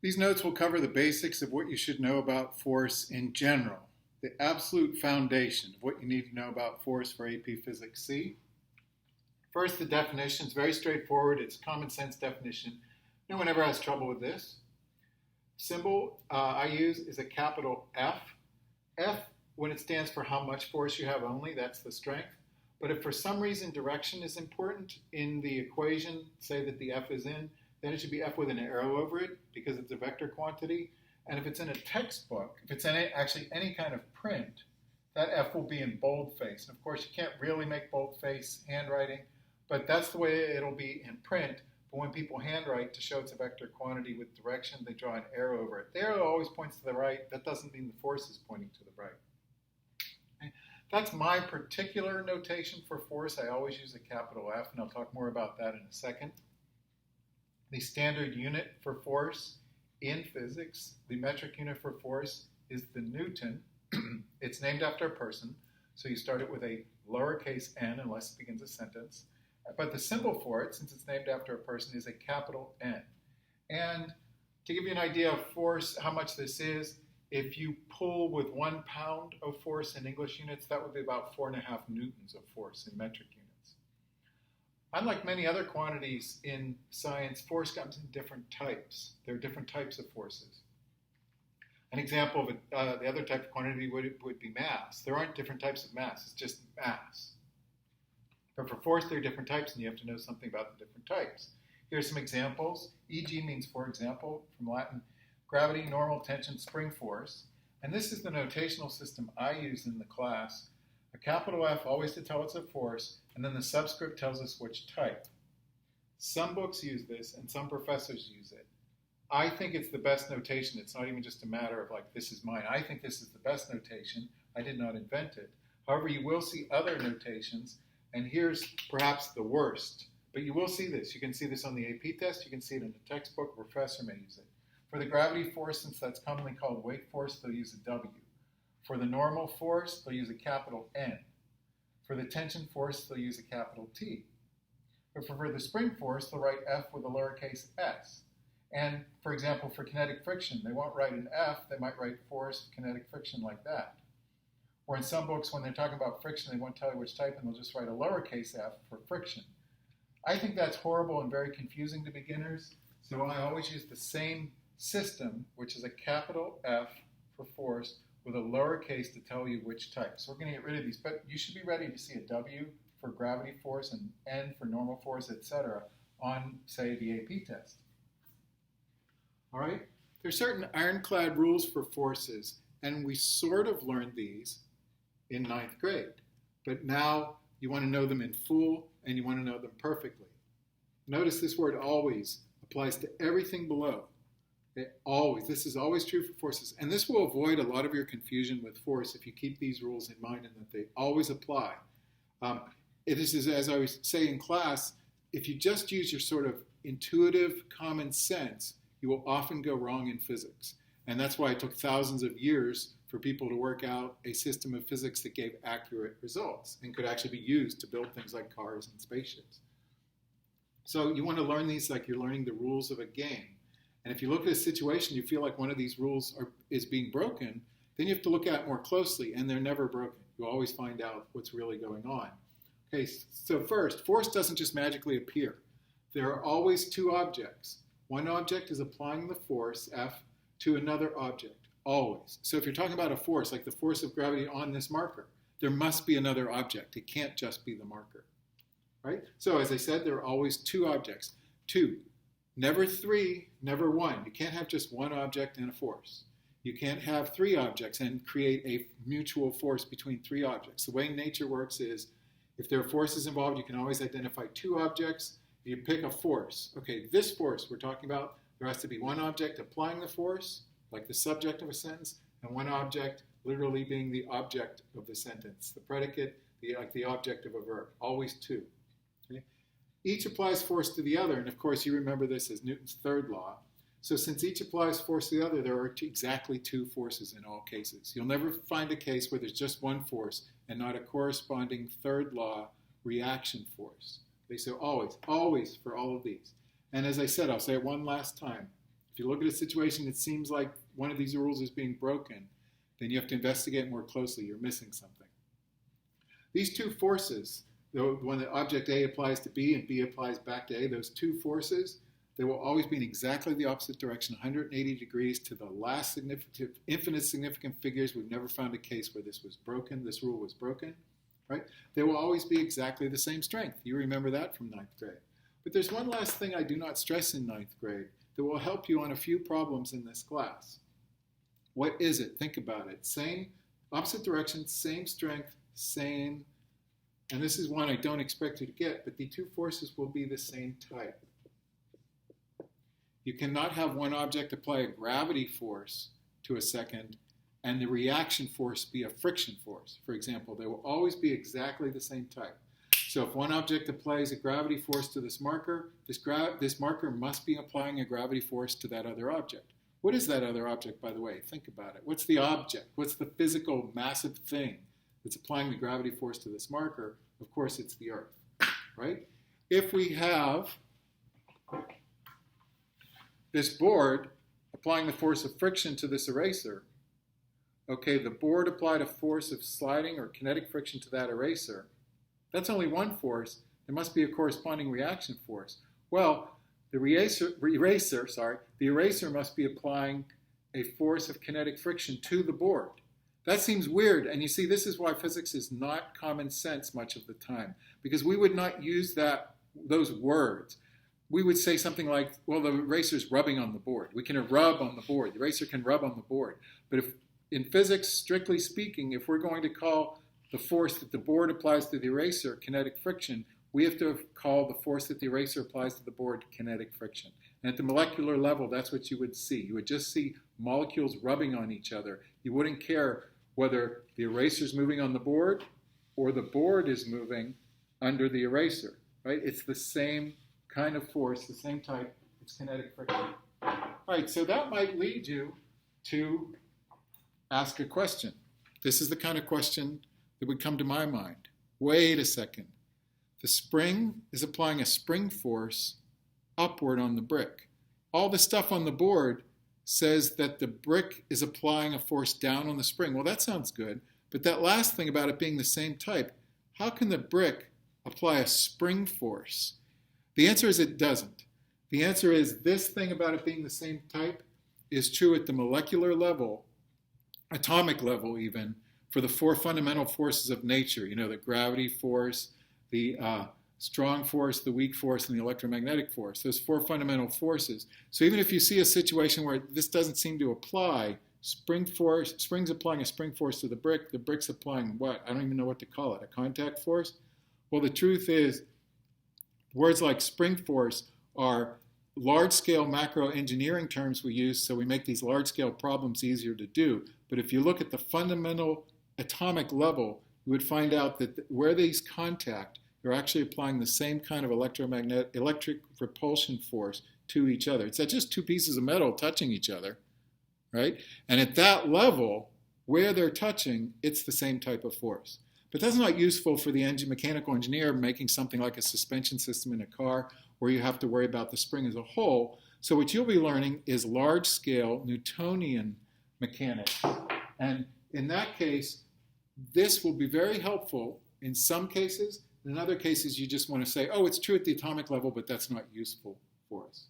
These notes will cover the basics of what you should know about force in general, the absolute foundation of what you need to know about force for AP Physics C. First, the definition is very straightforward. It's a common sense definition. No one ever has trouble with this. Symbol I use is a capital F. F, when it stands for how much force you have only, that's the strength. But if for some reason direction is important in the equation, say that the F is in, then it should be F with an arrow over it because it's a vector quantity. And if it's in a textbook, if it's in actually any kind of print, that F will be in boldface. And of course, you can't really make boldface handwriting, but that's the way it'll be in print. But when people handwrite to show it's a vector quantity with direction, they draw an arrow over it. The arrow always points to the right. That doesn't mean the force is pointing to the right. Okay. That's my particular notation for force. I always use a capital F, and I'll talk more about that in a second. The standard unit for force in physics, the metric unit for force, is the Newton. It's named after a person, so you start it with a lowercase n unless it begins a sentence. But the symbol for it, since it's named after a person, is a capital N. And to give you an idea of force, how much this is, if you pull with 1 pound of force in English units, that would be about 4.5 newtons of force in metric units. Unlike many other quantities in science, force comes in different types. There are different types of forces. An example of the other type of quantity would be mass. There aren't different types of mass, it's just mass. But for force, there are different types, and you have to know something about the different types. Here are some examples. E.g. means, for example, from Latin, gravity, normal, tension, spring force. And this is the notational system I use in the class. A capital F always to tell it's a force, and then the subscript tells us which type. Some books use this, and some professors use it. I think it's the best notation. It's not even just a matter of like, this is mine. I think this is the best notation. I did not invent it. However, you will see other notations, and here's perhaps the worst. But you will see this. You can see this on the AP test. You can see it in the textbook. A professor may use it. For the gravity force, since that's commonly called weight force, they'll use a W. For the normal force, they'll use a capital N. For the tension force, they'll use a capital T. But for the spring force, they'll write F with a lowercase s. And, for example, for kinetic friction, they won't write an F. They might write force, kinetic friction like that. Or in some books, when they're talking about friction, they won't tell you which type, and they'll just write a lowercase f for friction. I think that's horrible and very confusing to beginners, so I always use the same system, which is a capital F for force with a lowercase to tell you which type. So we're going to get rid of these, but you should be ready to see a W for gravity force and N for normal force, etc. on, say, the AP test. All right? There are certain ironclad rules for forces, and we sort of learned these in 9th grade. But now you want to know them in full, and you want to know them perfectly. Notice this word always applies to everything below. Always. This is always true for forces. And this will avoid a lot of your confusion with force if you keep these rules in mind and that they always apply. This is, as I was saying in class, if you just use your sort of intuitive common sense, you will often go wrong in physics. And that's why it took thousands of years for people to work out a system of physics that gave accurate results and could actually be used to build things like cars and spaceships. So you want to learn these like you're learning the rules of a game. And if you look at a situation, you feel like one of these rules is being broken, then you have to look at it more closely, and they're never broken. You always find out what's really going on. Okay, so first, force doesn't just magically appear. There are always two objects. One object is applying the force, F, to another object, always. So if you're talking about a force, like the force of gravity on this marker, there must be another object. It can't just be the marker, right? So as I said, there are always two objects. Two, never three, never one. You can't have just one object and a force. You can't have three objects and create a mutual force between three objects. The way nature works is if there are forces involved, you can always identify two objects. You pick a force. Okay, this force we're talking about, there has to be one object applying the force, like the subject of a sentence, and one object literally being the object of the sentence, the predicate, like the object of a verb. Always two. Okay? Each applies force to the other, and of course you remember this as Newton's third law. So since each applies force to the other, there are exactly two forces in all cases. You'll never find a case where there's just one force and not a corresponding third law reaction force. Okay, so always, always for all of these. And as I said, I'll say it one last time. If you look at a situation that seems like one of these rules is being broken, then you have to investigate more closely. You're missing something. These two forces, when the object A applies to B and B applies back to A, those two forces, they will always be in exactly the opposite direction, 180 degrees to the last significant, infinite significant figures. We've never found a case where this was broken, this rule was broken, right? They will always be exactly the same strength. You remember that from ninth grade. But there's one last thing I do not stress in ninth grade that will help you on a few problems in this class. What is it? Think about it. Same, opposite direction, same strength, same, and this is one I don't expect you to get, but the two forces will be the same type. You cannot have one object apply a gravity force to a second and the reaction force be a friction force. For example, they will always be exactly the same type. So if one object applies a gravity force to this marker, this marker must be applying a gravity force to that other object. What is that other object, by the way? Think about it. What's the object? What's the physical, massive thing that's applying the gravity force to this marker? Of course, it's the Earth, right? If we have this board applying the force of friction to this eraser, okay, the board applied a force of sliding or kinetic friction to that eraser. That's only one force. There must be a corresponding reaction force. Well, the eraser must be applying a force of kinetic friction to the board. That seems weird, and you see, this is why physics is not common sense much of the time, because we would not use those words. We would say something like, well, the eraser's rubbing on the board. We can rub on the board. The eraser can rub on the board. But if in physics, strictly speaking, if we're going to call the force that the board applies to the eraser kinetic friction, we have to call the force that the eraser applies to the board kinetic friction. And at the molecular level, that's what you would see. You would just see molecules rubbing on each other. You wouldn't care whether the eraser's moving on the board or the board is moving under the eraser, right? It's the same kind of force, the same type, it's kinetic friction. All right, so that might lead you to ask a question. This is the kind of question that would come to my mind. Wait a second. The spring is applying a spring force upward on the brick. All the stuff on the board says that the brick is applying a force down on the spring. Well, that sounds good, but that last thing about it being the same type, how can the brick apply a spring force? The answer is it doesn't. The answer is this thing about it being the same type is true at the molecular level, atomic level even, for the four fundamental forces of nature. You know, the gravity force, the strong force, the weak force, and the electromagnetic force. Those four fundamental forces. So even if you see a situation where this doesn't seem to apply, spring's applying a spring force to the brick's applying what? I don't even know what to call it, a contact force? Well, the truth is, words like spring force are large-scale macro engineering terms we use, so we make these large-scale problems easier to do. But if you look at the fundamental atomic level, you would find out that where these contact, they're actually applying the same kind of electric repulsion force to each other. It's just two pieces of metal touching each other, right? And at that level, where they're touching, it's the same type of force. But that's not useful for the mechanical engineer making something like a suspension system in a car where you have to worry about the spring as a whole. So what you'll be learning is large-scale Newtonian mechanics. And in that case, this will be very helpful in some cases. In other cases, you just want to say, oh, it's true at the atomic level, but that's not useful for us.